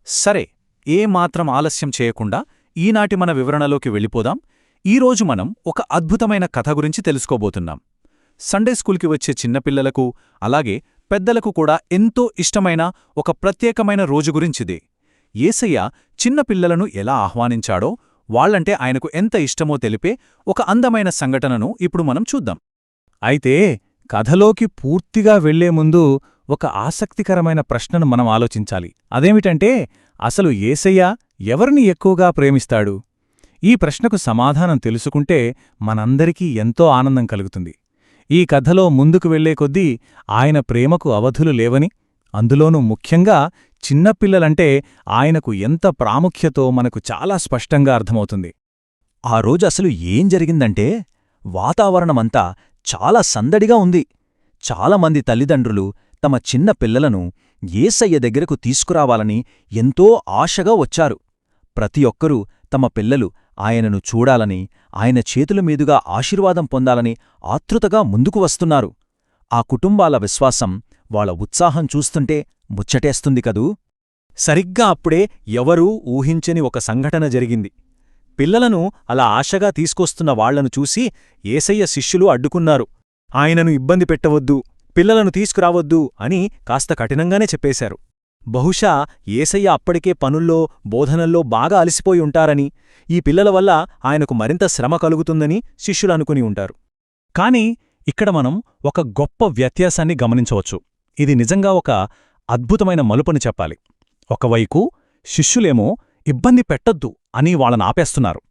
సరే, ఏమాత్రం ఆలస్యం చేయకుండా ఈనాటి మన వివరణలోకి వెళ్ళిపోదాం. ఈరోజు మనం ఒక అద్భుతమైన కథ గురించి తెలుసుకోబోతున్నాం. సండే స్కూల్కి వచ్చే చిన్నపిల్లలకు, అలాగే పెద్దలకు కూడా ఎంతో ఇష్టమైన ఒక ప్రత్యేకమైన రోజు గురించిదే. యేసయ్య చిన్నపిల్లలను ఎలా ఆహ్వానించాడో, వాళ్లంటే ఆయనకు ఎంత ఇష్టమో తెలిపే ఒక అందమైన సంఘటనను ఇప్పుడు మనం చూద్దాం. అయితే కథలోకి పూర్తిగా వెళ్లే ముందు ఒక ఆసక్తికరమైన ప్రశ్నను మనం ఆలోచించాలి. అదేమిటంటే, అసలు యేసయ్య ఎవరిని ఎక్కువగా ప్రేమిస్తాడు? ఈ ప్రశ్నకు సమాధానం తెలుసుకుంటే మనందరికీ ఎంతో ఆనందం కలుగుతుంది. ఈ కథలో ముందుకు వెళ్లే కొద్దీ ఆయన ప్రేమకు అవధులు లేవని, అందులోనూ ముఖ్యంగా చిన్నపిల్లలంటే ఆయనకు ఎంత ప్రాముఖ్యతో మనకు చాలా స్పష్టంగా అర్థమవుతుంది. ఆ రోజు అసలు ఏం జరిగిందంటే, వాతావరణమంతా చాలా సందడిగా ఉంది. చాలామంది తల్లిదండ్రులు తమ చిన్న పిల్లలను యేసయ్య దగ్గరకు తీసుకురావాలని ఎంతో ఆశగా వచ్చారు. ప్రతి ఒక్కరూ తమ పిల్లలు ఆయనను చూడాలని, ఆయన చేతుల మీదుగా ఆశీర్వాదం పొందాలని ఆతృతగా ముందుకు వస్తున్నారు. ఆ కుటుంబాల విశ్వాసం, వాళ్ళ ఉత్సాహం చూస్తుంటే ముచ్చటేస్తుంది కదూ. సరిగ్గా అప్పుడే ఎవరూ ఊహించని ఒక సంఘటన జరిగింది. పిల్లలను అలా ఆశగా తీసుకొస్తున్న వాళ్లను చూసి యేసయ్య శిష్యులు అడ్డుకున్నారు. ఆయనను ఇబ్బంది పెట్టవద్దు, పిల్లలను తీసుకురావద్దు అని కాస్త కఠినంగానే చెప్పేశారు. బహుశా యేసయ్య అప్పటికే పనుల్లో, బోధనల్లో బాగా అలసిపోయి ఉంటారని, ఈ పిల్లల వల్ల ఆయనకు మరింత శ్రమ కలుగుతుందని శిష్యులనుకుని ఉంటారు. కాని ఇక్కడ మనం ఒక గొప్ప వ్యత్యాసాన్ని గమనించవచ్చు. ఇది నిజంగా ఒక అద్భుతమైన మలుపుని చెప్పాలి. ఒకవైపు శిష్యులేమో ఇబ్బంది పెట్టొద్దు అని వాళ్ళని ఆపేస్తున్నారు.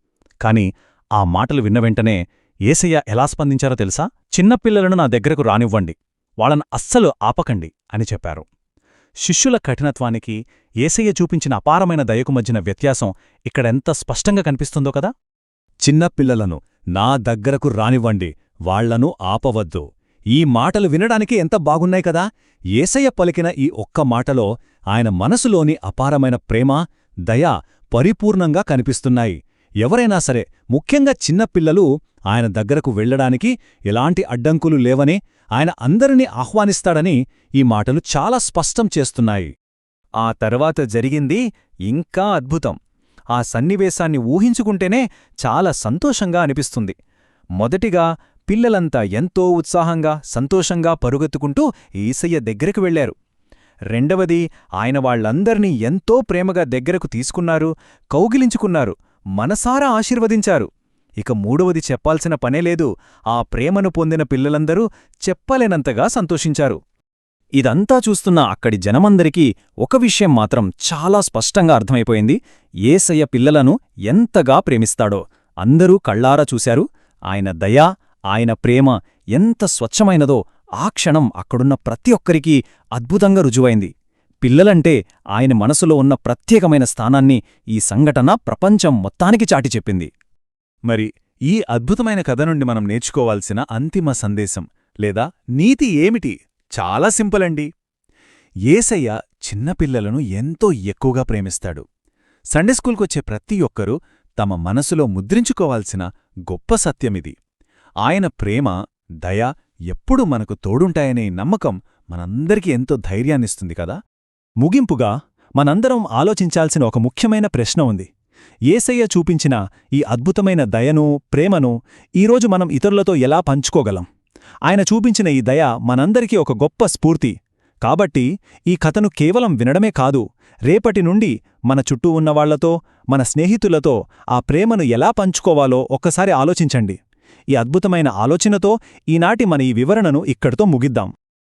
కాని ఆ మాటలు విన్న వెంటనే యేసయ్య ఎలా స్పందించారో తెలుసా? చిన్నపిల్లలను నా దగ్గరకు రానివ్వండి, వాళ్ళను అస్సలు ఆపకండి అని చెప్పారు. శిష్యుల కఠినత్వానికి యేసయ్య చూపించిన అపారమైన దయకు మధ్యన వ్యత్యాసం ఇక్కడెంత స్పష్టంగా కనిపిస్తుందో కదా. చిన్నపిల్లలను నా దగ్గరకు రానివ్వండి, వాళ్లను ఆపవద్దు. ఈ మాటలు వినడానికి ఎంత బాగున్నాయి కదా. యేసయ్య పలికిన ఈ ఒక్క మాటలో ఆయన మనసులోని అపారమైన ప్రేమ, దయ పరిపూర్ణంగా కనిపిస్తున్నాయి. ఎవరైనా సరే, ముఖ్యంగా చిన్నపిల్లలు ఆయన దగ్గరకు వెళ్లడానికి ఎలాంటి అడ్డంకులు లేవని, ఆయన అందరినీ ఆహ్వానిస్తాడని ఈ మాటలు చాలా స్పష్టం చేస్తున్నాయి. ఆ తర్వాత జరిగింది ఇంకా అద్భుతం. ఆ సన్నివేశాన్ని ఊహించుకుంటేనే చాలా సంతోషంగా అనిపిస్తుంది. మొదటిగా పిల్లలంతా ఎంతో ఉత్సాహంగా, సంతోషంగా పరుగెత్తుకుంటూ యేసయ్య దగ్గరకు వెళ్లారు. రెండవది, ఆయన వాళ్లందర్నీ ఎంతో ప్రేమగా దగ్గరకు తీసుకున్నారు, కౌగిలించుకున్నారు, మనసారా ఆశీర్వదించారు. ఇక మూడవది చెప్పాల్సిన పనేలేదు. ఆ ప్రేమను పొందిన పిల్లలందరూ చెప్పలేనంతగా సంతోషించారు. ఇదంతా చూస్తున్న అక్కడి జనమందరికీ ఒక విషయం మాత్రం చాలా స్పష్టంగా అర్థమైపోయింది. యేసయ్య పిల్లలను ఎంతగా ప్రేమిస్తాడో అందరూ కళ్ళారా చూశారు. ఆయన దయ, ఆయన ప్రేమ ఎంత స్వచ్ఛమైనదో ఆ క్షణం అక్కడున్న ప్రతి ఒక్కరికీ అద్భుతంగా రుజువైంది. పిల్లలంటే ఆయన మనసులో ఉన్న ప్రత్యేకమైన స్థానాన్ని ఈ సంఘటన ప్రపంచం మొత్తానికి చాటి చెప్పింది. మరి ఈ అద్భుతమైన కథ నుండి మనం నేర్చుకోవాల్సిన అంతిమ సందేశం లేదా నీతి ఏమిటి? చాలా సింపుల్ అండి. యేసయ్య చిన్నపిల్లలను ఎంతో ఎక్కువగా ప్రేమిస్తాడు. సండే స్కూల్కొచ్చే ప్రతి ఒక్కరూ తమ మనసులో ముద్రించుకోవాల్సిన గొప్ప సత్యమిది. ఆయన ప్రేమ, దయ ఎప్పుడూ మనకు తోడుంటాయనే నమ్మకం మనందరికీ ఎంతో ధైర్యాన్నిస్తుంది కదా. ముగింపుగా మనందరం ఆలోచించాల్సిన ఒక ముఖ్యమైన ప్రశ్న ఉంది. యేసయ్య చూపించిన ఈ అద్భుతమైన దయను, ప్రేమను ఈరోజు మనం ఇతరులతో ఎలా పంచుకోగలం? ఆయన చూపించిన ఈ దయ మనందరికీ ఒక గొప్ప స్ఫూర్తి. కాబట్టి ఈ కథను కేవలం వినడమే కాదు, రేపటి నుండి మన చుట్టూ ఉన్నవాళ్లతో, మన స్నేహితులతో ఆ ప్రేమను ఎలా పంచుకోవాలో ఒక్కసారి ఆలోచించండి. ఈ అద్భుతమైన ఆలోచనతో ఈనాటి మన ఈ వివరణను ఇక్కడితో ముగిద్దాం.